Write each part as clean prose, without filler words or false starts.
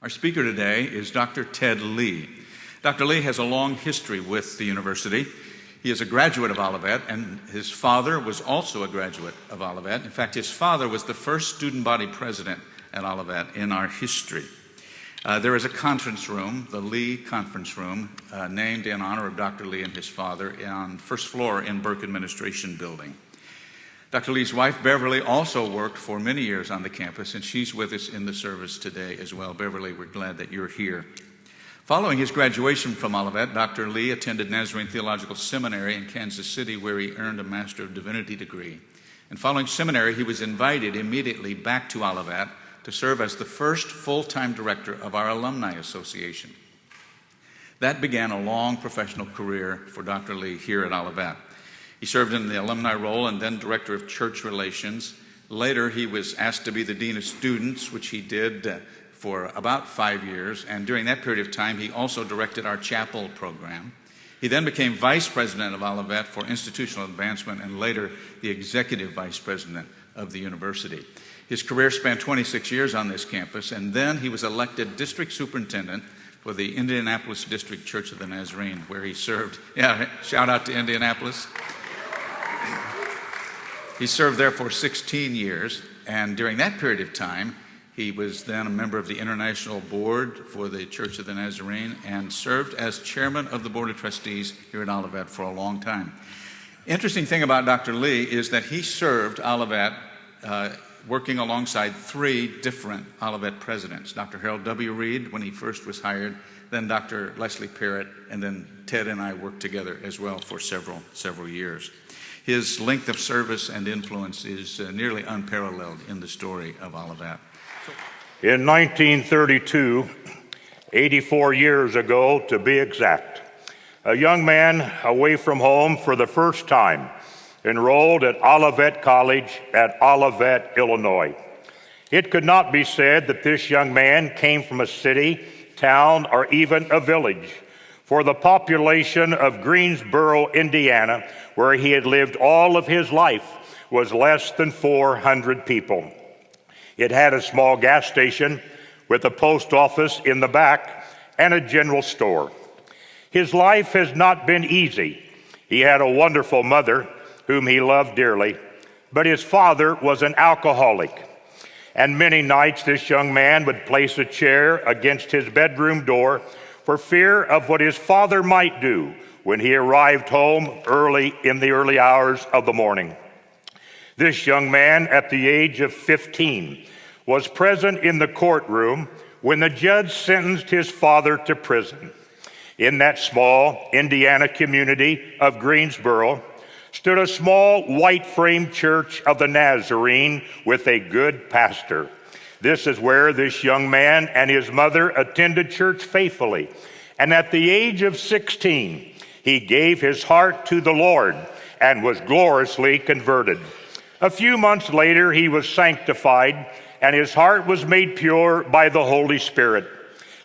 Our speaker today is Dr. Ted Lee. Dr. Lee has a long history with the university. He is a graduate of Olivet, and his father was also a graduate of Olivet. In fact, his father was the first student body president at Olivet in our history. There is a conference room, the Lee Conference Room, named in honor of Dr. Lee and his father on first floor in Burke Administration Building. Dr. Lee's wife, Beverly, also worked for many years on the campus, and she's with us in the service today as well. Beverly, we're glad that you're here. Following his graduation from Olivet, Dr. Lee attended Nazarene Theological Seminary in Kansas City, where he earned a Master of Divinity degree. And following seminary, he was invited immediately back to Olivet to serve as the first full-time director of our Alumni Association. That began a long professional career for Dr. Lee here at Olivet. He served in the alumni role and then director of church relations. Later, he was asked to be the dean of students, which he did for about 5 years. And during that period of time, he also directed our chapel program. He then became vice president of Olivet for institutional advancement and later the executive vice president of the university. His career spanned 26 years on this campus, and then he was elected district superintendent for the Indianapolis District Church of the Nazarene, where he served. Yeah, shout out to Indianapolis. He served there for 16 years, and during that period of time, he was then a member of the International Board for the Church of the Nazarene and served as chairman of the Board of Trustees here at Olivet for a long time. Interesting thing about Dr. Lee is that he served Olivet working alongside 3 different Olivet presidents, Dr. Harold W. Reed when he first was hired, then Dr. Leslie Parrott, and then Ted and I worked together as well for several years. His length of service and influence is nearly unparalleled in the story of Olivet. In 1932, 84 years ago to be exact, a young man away from home for the first time enrolled at Olivet College at Olivet, Illinois. It could not be said that this young man came from a city, town, or even a village, for the population of Greensboro, Indiana, where he had lived all of his life, was less than 400 people. It had a small gas station with a post office in the back and a general store. His life has not been easy. He had a wonderful mother whom he loved dearly, but his father was an alcoholic. And many nights this young man would place a chair against his bedroom door for fear of what his father might do when he arrived home in the early hours of the morning. This young man, at the age of 15, was present in the courtroom when the judge sentenced his father to prison. In that small Indiana community of Greensboro stood a small white-frame church of the Nazarene with a good pastor. This is where this young man and his mother attended church faithfully. And at the age of 16, he gave his heart to the Lord and was gloriously converted. A few months later, he was sanctified, and his heart was made pure by the Holy Spirit.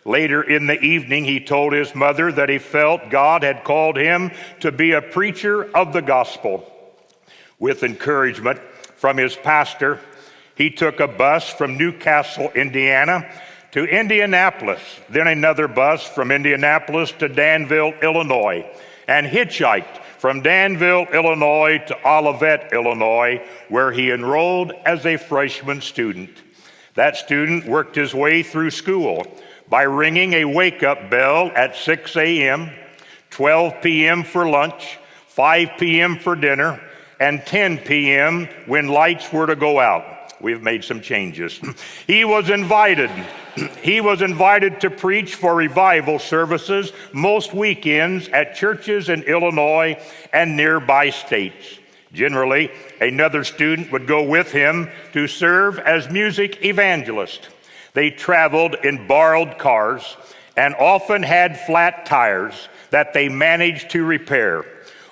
Later in the evening, he told his mother that he felt God had called him to be a preacher of the gospel. With encouragement from his pastor, he took a bus from Newcastle, Indiana, to Indianapolis, then another bus from Indianapolis to Danville, Illinois, and hitchhiked from Danville, Illinois to Olivet, Illinois, where he enrolled as a freshman student. That student worked his way through school by ringing a wake-up bell at 6 a.m., 12 p.m. for lunch, 5 p.m. for dinner, and 10 p.m. when lights were to go out. We've made some changes. He was invited to preach for revival services most weekends at churches in Illinois and nearby states. Generally, another student would go with him to serve as music evangelist. They traveled in borrowed cars and often had flat tires that they managed to repair.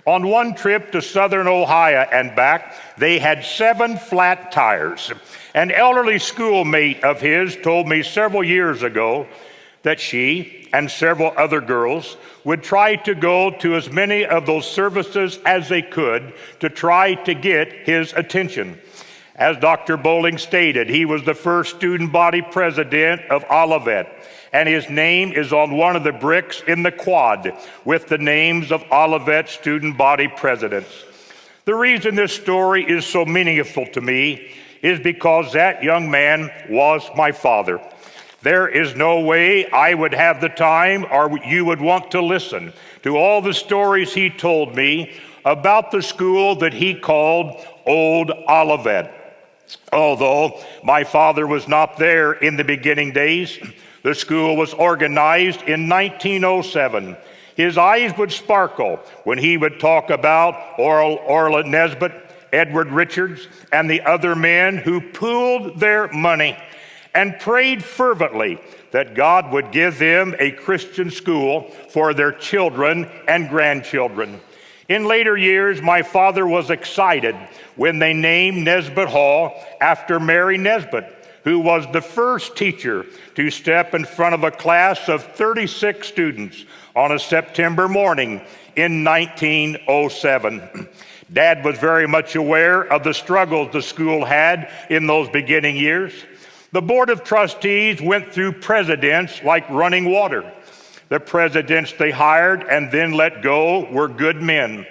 On one trip to southern Ohio and back, they had 7 flat tires. An elderly schoolmate of his told me several years ago that she and several other girls would try to go to as many of those services as they could to try to get his attention. As Dr. Bowling stated, he was the first student body president of Olivet, and his name is on one of the bricks in the quad with the names of Olivet student body presidents. The reason this story is so meaningful to me is because that young man was my father. There is no way I would have the time or you would want to listen to all the stories he told me about the school that he called Old Olivet. Although my father was not there in the beginning days, the school was organized in 1907. His eyes would sparkle when he would talk about Orla Nesbitt, Edward Richards, and the other men who pooled their money and prayed fervently that God would give them a Christian school for their children and grandchildren. In later years, my father was excited when they named Nesbitt Hall after Mary Nesbitt, who was the first teacher to step in front of a class of 36 students on a September morning in 1907. Dad was very much aware of the struggles the school had in those beginning years. The Board of Trustees went through presidents like running water. The presidents they hired and then let go were good men.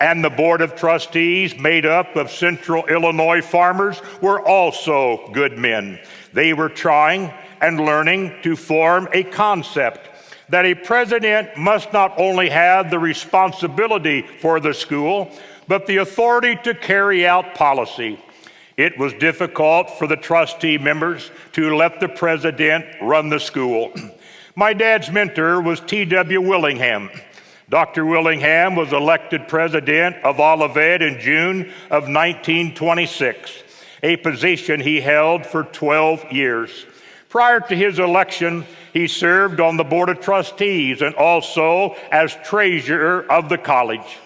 And the Board of Trustees, made up of Central Illinois farmers, were also good men. They were trying and learning to form a concept that a president must not only have the responsibility for the school, but the authority to carry out policy. It was difficult for the trustee members to let the president run the school. My dad's mentor was T.W. Willingham. Dr. Willingham was elected president of Olivet in June of 1926, a position he held for 12 years. Prior to his election, he served on the Board of Trustees and also as treasurer of the college.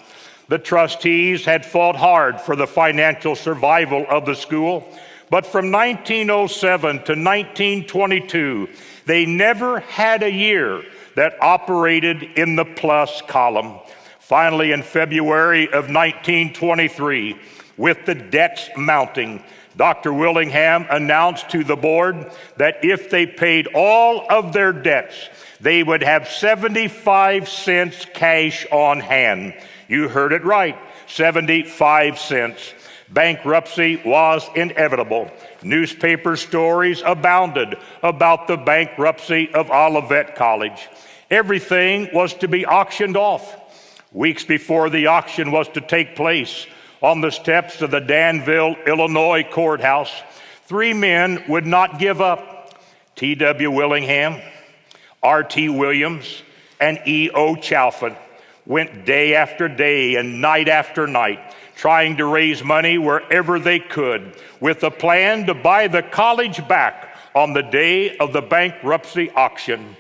The trustees had fought hard for the financial survival of the school, but from 1907 to 1922, they never had a year that operated in the plus column. Finally, in February of 1923, with the debts mounting, Dr. Willingham announced to the board that if they paid all of their debts, they would have 75 cents cash on hand. You heard it right, 75 cents. Bankruptcy was inevitable. Newspaper stories abounded about the bankruptcy of Olivet College. Everything was to be auctioned off. Weeks before the auction was to take place, on the steps of the Danville, Illinois courthouse, three men would not give up. T.W. Willingham, R.T. Williams, and E.O. Chalfant went day after day and night after night trying to raise money wherever they could with a plan to buy the college back on the day of the bankruptcy auction.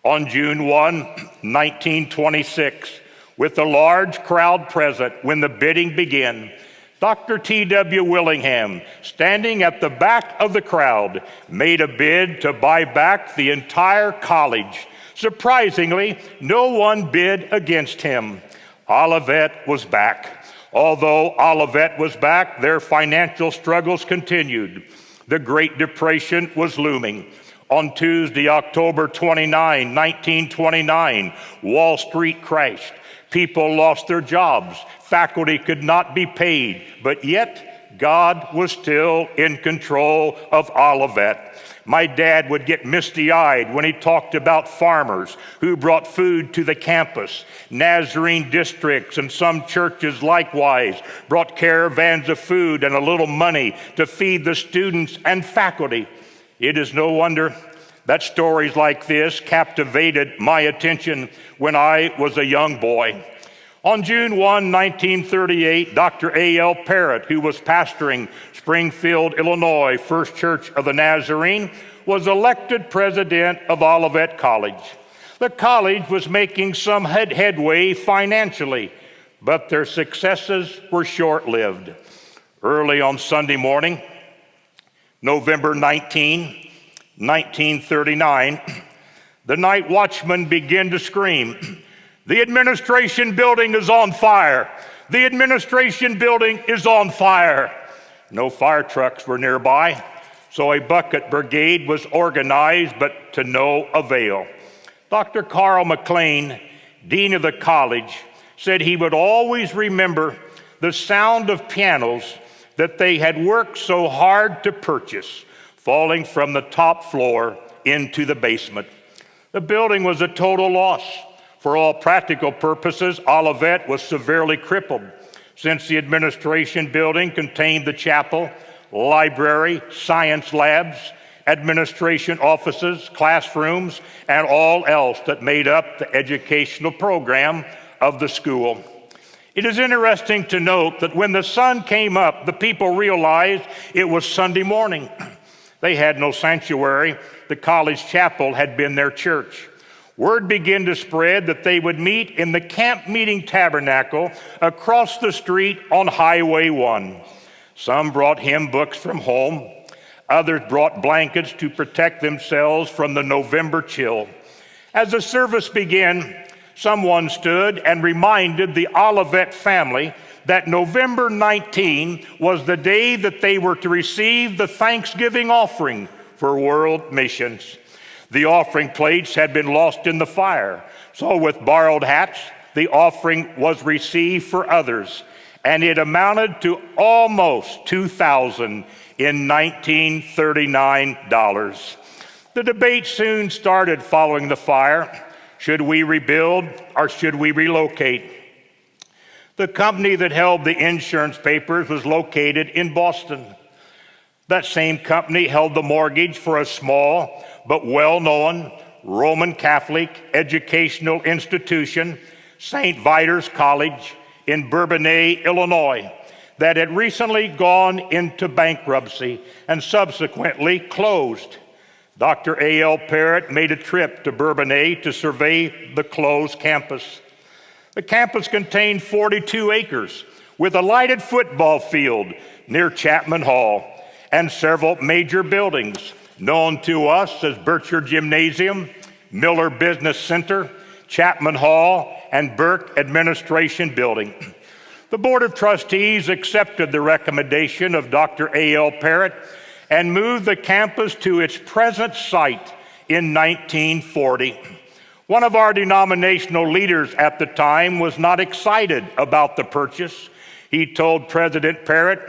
On June 1, 1926, with a large crowd present when the bidding began, Dr. T.W. Willingham, standing at the back of the crowd, made a bid to buy back the entire college. Surprisingly, no one bid against him. Olivet was back. Although Olivet was back, their financial struggles continued. The Great Depression was looming. On Tuesday, October 29, 1929, Wall Street crashed. People lost their jobs. Faculty could not be paid, but yet God was still in control of Olivet. My dad would get misty-eyed when he talked about farmers who brought food to the campus. Nazarene districts and some churches likewise brought caravans of food and a little money to feed the students and faculty. It is no wonder that stories like this captivated my attention when I was a young boy. On June 1, 1938, Dr. A.L. Parrott, who was pastoring Springfield, Illinois, First Church of the Nazarene, was elected president of Olivet College. The college was making some headway financially, but their successes were short-lived. Early on Sunday morning, November 19, 1939, the night watchman began to scream, "The administration building is on fire! The administration building is on fire!" No fire trucks were nearby, so a bucket brigade was organized, but to no avail. Dr. Carl McLean, dean of the college, said he would always remember the sound of pianos that they had worked so hard to purchase, falling from the top floor into the basement. The building was a total loss. For all practical purposes, Olivet was severely crippled, since the administration building contained the chapel, library, science labs, administration offices, classrooms, and all else that made up the educational program of the school. It is interesting to note that when the sun came up, the people realized it was Sunday morning. They had no sanctuary. The college chapel had been their church. Word began to spread that they would meet in the camp meeting tabernacle across the street on Highway 1. Some brought hymn books from home. Others brought blankets to protect themselves from the November chill. As the service began, someone stood and reminded the Olivet family that November 19 was the day that they were to receive the Thanksgiving offering for world missions. The offering plates had been lost in the fire, so with borrowed hats, the offering was received for others, and it amounted to almost $2,000 in 1939 dollars. The debate soon started following the fire. Should we rebuild or should we relocate? The company that held the insurance papers was located in Boston. That same company held the mortgage for a small but well-known Roman Catholic educational institution, St. Vitus College in Bourbonnais, Illinois, that had recently gone into bankruptcy and subsequently closed. Dr. A.L. Parrott made a trip to Bourbonnais to survey the closed campus. The campus contained 42 acres with a lighted football field near Chapman Hall and several major buildings known to us as Bircher Gymnasium, Miller Business Center, Chapman Hall, and Burke Administration Building. The Board of Trustees accepted the recommendation of Dr. A.L. Parrott and moved the campus to its present site in 1940. One of our denominational leaders at the time was not excited about the purchase. He told President Parrott,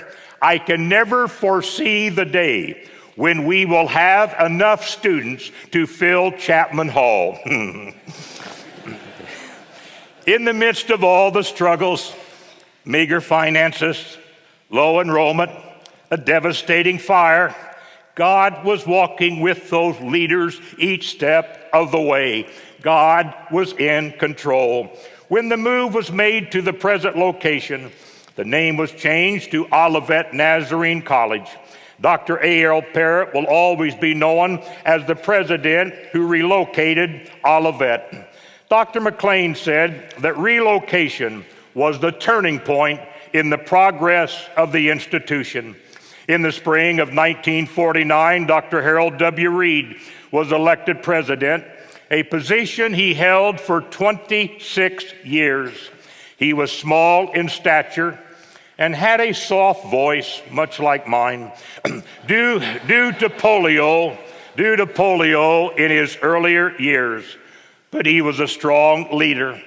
"I can never foresee the day when we will have enough students to fill Chapman Hall." In the midst of all the struggles, meager finances, low enrollment, a devastating fire, God was walking with those leaders each step of the way. God was in control. When the move was made to the present location, the name was changed to Olivet Nazarene College. Dr. A.L. Parrott will always be known as the president who relocated Olivet. Dr. McLean said that relocation was the turning point in the progress of the institution. In the spring of 1949, Dr. Harold W. Reed was elected president, a position he held for 26 years. He was small in stature and had a soft voice, much like mine, due to polio in his earlier years. But he was a strong leader.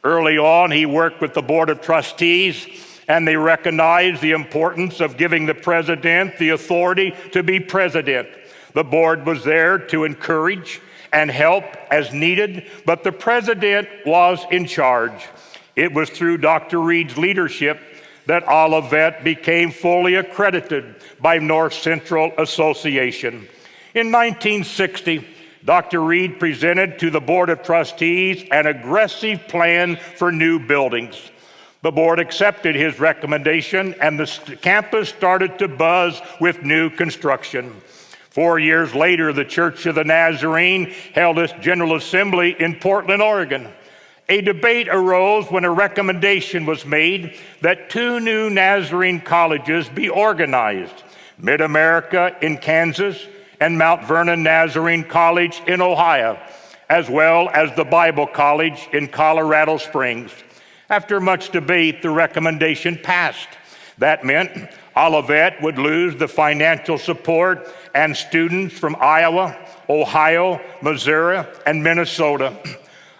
Early on, he worked with the Board of Trustees, and they recognized the importance of giving the president the authority to be president. The board was there to encourage and help as needed, but the president was in charge. It was through Dr. Reed's leadership that Olivet became fully accredited by North Central Association. In 1960, Dr. Reed presented to the Board of Trustees an aggressive plan for new buildings. The board accepted his recommendation, and the campus started to buzz with new construction. 4 years later, the Church of the Nazarene held its General Assembly in Portland, Oregon. A debate arose when a recommendation was made that 2 new Nazarene colleges be organized, Mid-America in Kansas and Mount Vernon Nazarene College in Ohio, as well as the Bible College in Colorado Springs. After much debate, the recommendation passed. That meant Olivet would lose the financial support and students from Iowa, Ohio, Missouri, and Minnesota.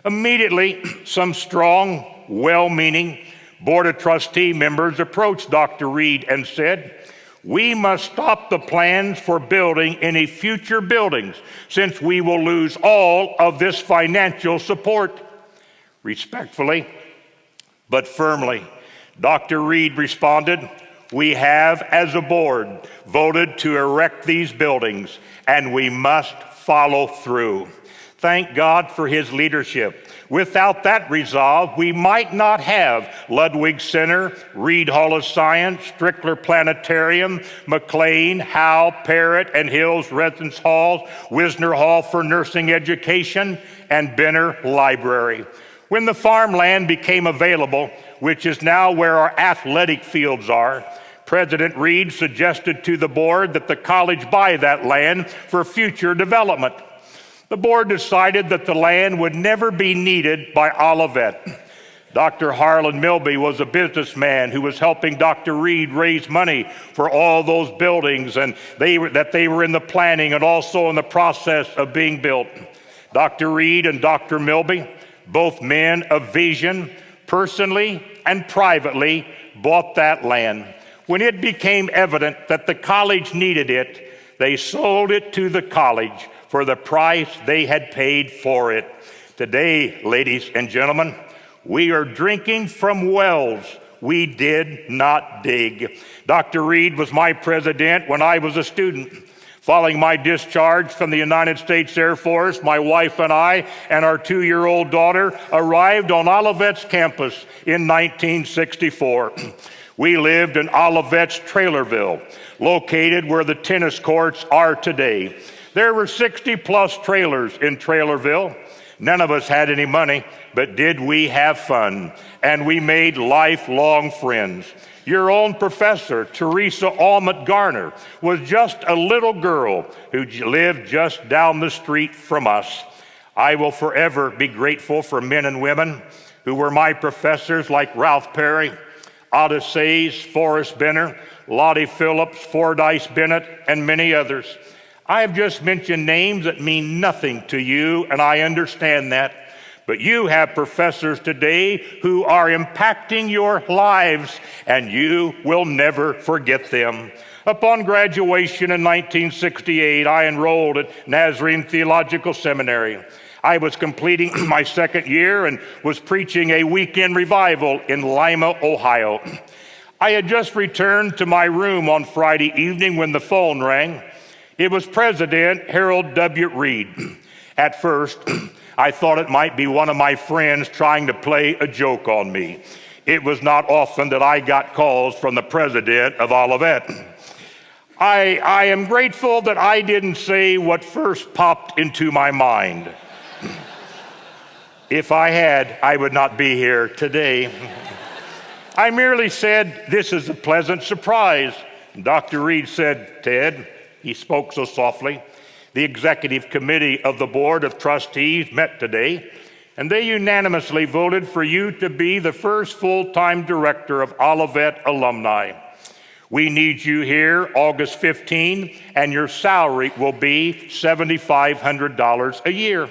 Immediately, some strong, well-meaning Board of Trustee members approached Dr. Reed and said, "We must stop the plans for building any future buildings since we will lose all of this financial support." Respectfully, but firmly, Dr. Reed responded, "We have, as a board, voted to erect these buildings, and we must follow through." Thank God for his leadership. Without that resolve, we might not have Ludwig Center, Reed Hall of Science, Strickler Planetarium, McLean, Howe, Parrott, and Hill's Residence Halls, Wisner Hall for Nursing Education, and Benner Library. When the farmland became available, which is now where our athletic fields are, President Reed suggested to the board that the college buy that land for future development. The board decided that the land would never be needed by Olivet. Dr. Harlan Milby was a businessman who was helping Dr. Reed raise money for all those buildings, and they were in the planning and also in the process of being built. Dr. Reed and Dr. Milby, both men of vision, personally and privately bought that land. When it became evident that the college needed it, they sold it to the college for the price they had paid for it. Today, ladies and gentlemen, we are drinking from wells we did not dig. Dr. Reed was my president when I was a student. Following my discharge from the United States Air Force, my wife and I and our 2-year-old daughter arrived on Olivet's campus in 1964. We lived in Olivet's Trailerville, located where the tennis courts are today. There were 60-plus trailers in Trailerville. None of us had any money, but did we have fun? And we made lifelong friends. Your own professor, Teresa Almond Garner, was just a little girl who lived just down the street from us. I will forever be grateful for men and women who were my professors, like Ralph Perry, Otis Sayes, Forrest Benner, Lottie Phillips, Fordyce Bennett, and many others. I have just mentioned names that mean nothing to you, and I understand that. But you have professors today who are impacting your lives, and you will never forget them. Upon graduation in 1968, I enrolled at Nazarene Theological Seminary. I was completing my second year and was preaching a weekend revival in Lima, Ohio. I had just returned to my room on Friday evening when the phone rang. It was President Harold W. Reed. At first, I thought it might be one of my friends trying to play a joke on me. It was not often that I got calls from the president of Olivet. I am grateful that I didn't say what first popped into my mind. If I had, I would not be here today. I merely said, "This is a pleasant surprise." Dr. Reed said, "Ted," he spoke so softly, "the executive committee of the Board of Trustees met today, and they unanimously voted for you to be the first full-time director of Olivet alumni. We need you here August 15, and your salary will be $7,500 a year."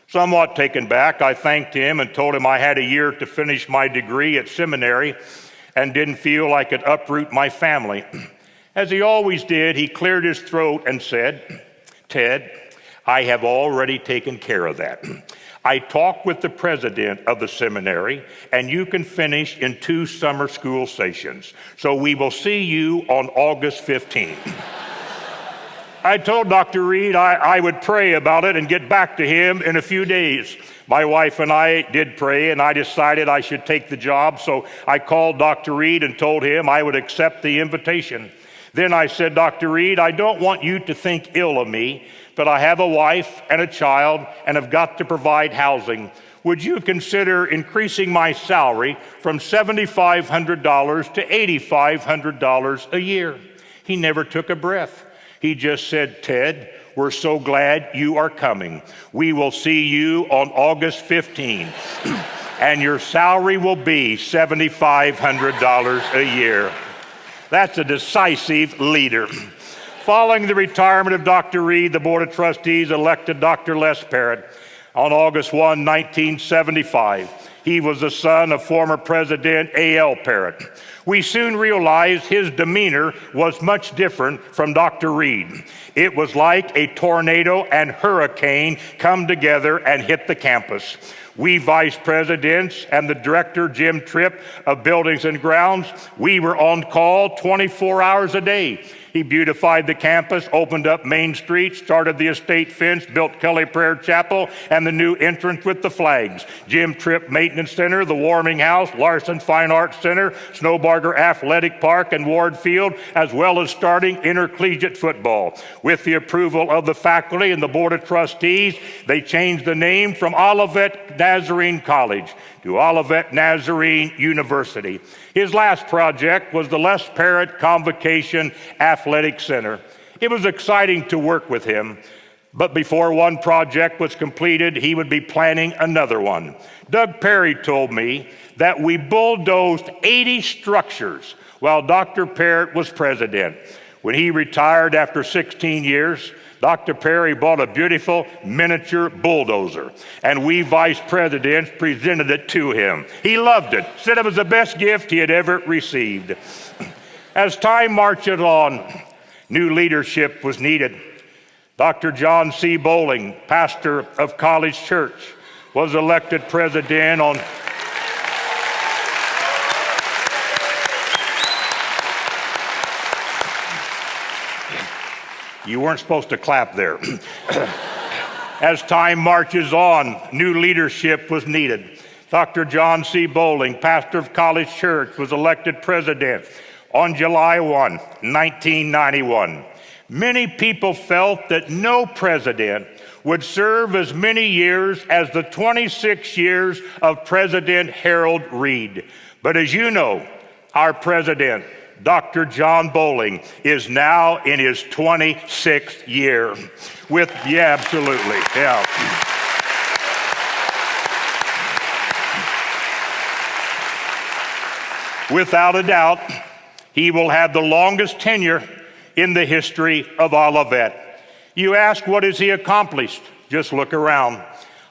Somewhat taken back, I thanked him and told him I had a year to finish my degree at seminary and didn't feel I could uproot my family. As he always did, he cleared his throat and said, "Ted, I have already taken care of that. I talked with the president of the seminary, and you can finish in 2 summer school sessions. So we will see you on August 15th. I told Dr. Reed I would pray about it and get back to him in a few days. My wife and I did pray, and I decided I should take the job, so I called Dr. Reed and told him I would accept the invitation. Then I said, "Dr. Reed, I don't want you to think ill of me, but I have a wife and a child and have got to provide housing. Would you consider increasing my salary from $7,500 to $8,500 a year?" He never took a breath. He just said, "Ted, we're so glad you are coming. We will see you on August 15th. and your salary will be $7,500 a year. That's a decisive leader. Following the retirement of Dr. Reed, the Board of Trustees elected Dr. Les Parrott on August 1, 1975. He was the son of former President A.L. Parrott. We soon realized his demeanor was much different from Dr. Reed. It was like a tornado and hurricane come together and hit the campus. We vice presidents and the director, Jim Tripp, of Buildings and Grounds, we were on call 24 hours a day. He beautified the campus, opened up Main Street, started the estate fence, built Kelly Prayer Chapel, and the new entrance with the flags. Jim Tripp Maintenance Center, the Warming House, Larson Fine Arts Center, Snowbarger Athletic Park, and Ward Field, as well as starting intercollegiate football. With the approval of the faculty and the Board of Trustees, they changed the name from Olivet Nazarene College to Olivet Nazarene University. His last project was the Les Parrott Convocation Athletic Center. It was exciting to work with him, but before one project was completed, he would be planning another one. Doug Perry told me that we bulldozed 80 structures while Dr. Parrott was president. When he retired after 16 years, Dr. Perry bought a beautiful miniature bulldozer, and we vice presidents presented it to him. He loved it, said it was the best gift he had ever received. As time marched on, new leadership was needed. Dr. John C. Bowling, pastor of College Church, was elected president on You weren't supposed to clap there. As time marches on, new leadership was needed. Dr. John C. Bowling, pastor of College Church, was elected president on July 1, 1991. Many people felt that no president would serve as many years as the 26 years of President Harold Reed. But as you know, our president, Dr. John Bowling, is now in his 26th year. Absolutely, yeah. Without a doubt, he will have the longest tenure in the history of Olivet. You ask, what has he accomplished? Just look around.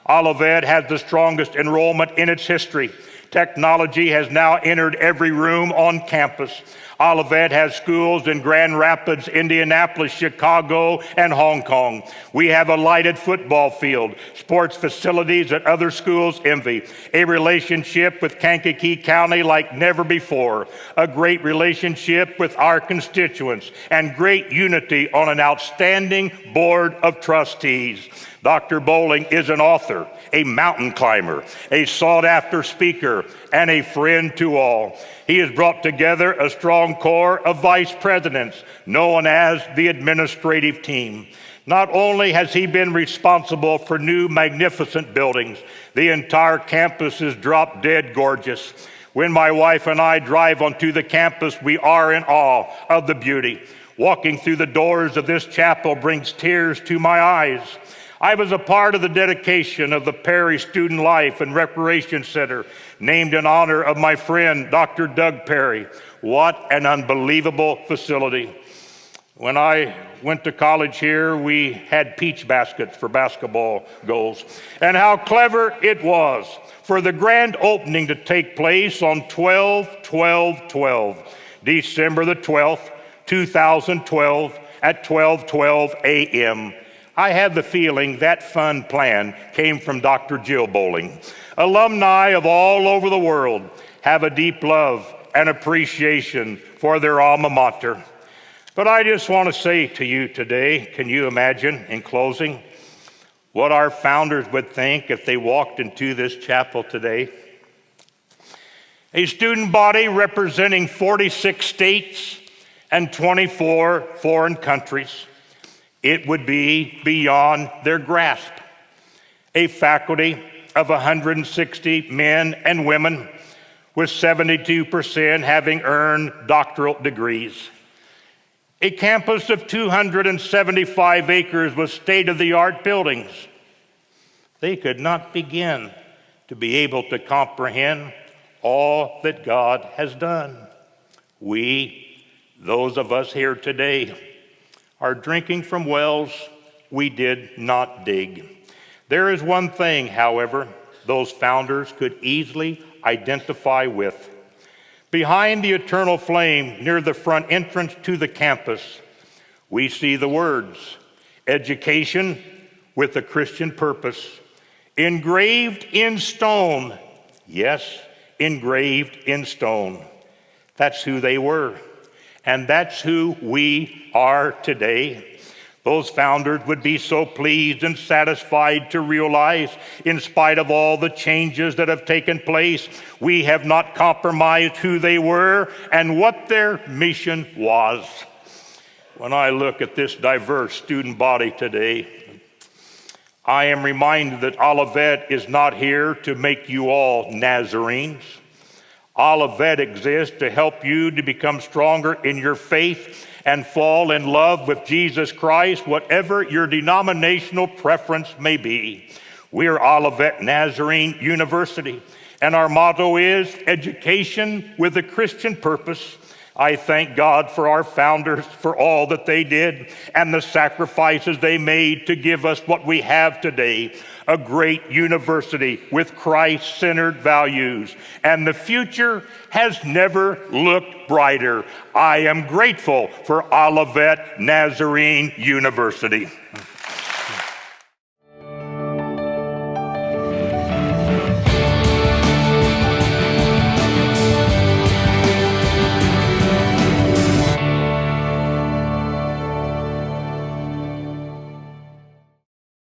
Olivet has the strongest enrollment in its history. Technology has now entered every room on campus. Olivet has schools in Grand Rapids, Indianapolis, Chicago, and Hong Kong. We have a lighted football field, sports facilities that other schools envy, a relationship with Kankakee County like never before, a great relationship with our constituents, and great unity on an outstanding board of trustees. Dr. Bowling is an author, a mountain climber, a sought-after speaker, and a friend to all. He has brought together a strong core of vice presidents known as the administrative team. Not only has he been responsible for new magnificent buildings, the entire campus is drop-dead gorgeous. When my wife and I drive onto the campus, we are in awe of the beauty. Walking through the doors of this chapel brings tears to my eyes. I was a part of the dedication of the Perry Student Life and Recreation Center, named in honor of my friend, Dr. Doug Perry. What an unbelievable facility. When I went to college here, we had peach baskets for basketball goals. And how clever it was for the grand opening to take place on 12/12/12, December the 12th, 2012 at 12:12 a.m. I have the feeling that fun plan came from Dr. Jill Bowling. Alumni of all over the world have a deep love and appreciation for their alma mater. But I just want to say to you today, can you imagine, in closing, what our founders would think if they walked into this chapel today? A student body representing 46 states and 24 foreign countries. It would be beyond their grasp. A faculty of 160 men and women, with 72% having earned doctoral degrees. A campus of 275 acres with state-of-the-art buildings. They could not begin to be able to comprehend all that God has done. We, those of us here today, are drinking from wells we did not dig. There is one thing, however, those founders could easily identify with. Behind the eternal flame near the front entrance to the campus, we see the words, education with a Christian purpose, engraved in stone. Yes, engraved in stone. That's who they were, and that's who we are today. Those founders would be so pleased and satisfied to realize, in spite of all the changes that have taken place, we have not compromised who they were and what their mission was. When I look at this diverse student body today, I am reminded that Olivet is not here to make you all Nazarenes. Olivet exists to help you to become stronger in your faith and fall in love with Jesus Christ, whatever your denominational preference may be. We are Olivet Nazarene University, and our motto is education with a Christian purpose. I thank God for our founders, for all that they did and the sacrifices they made to give us what we have today, a great university with Christ-centered values. And the future has never looked brighter. I am grateful for Olivet Nazarene University.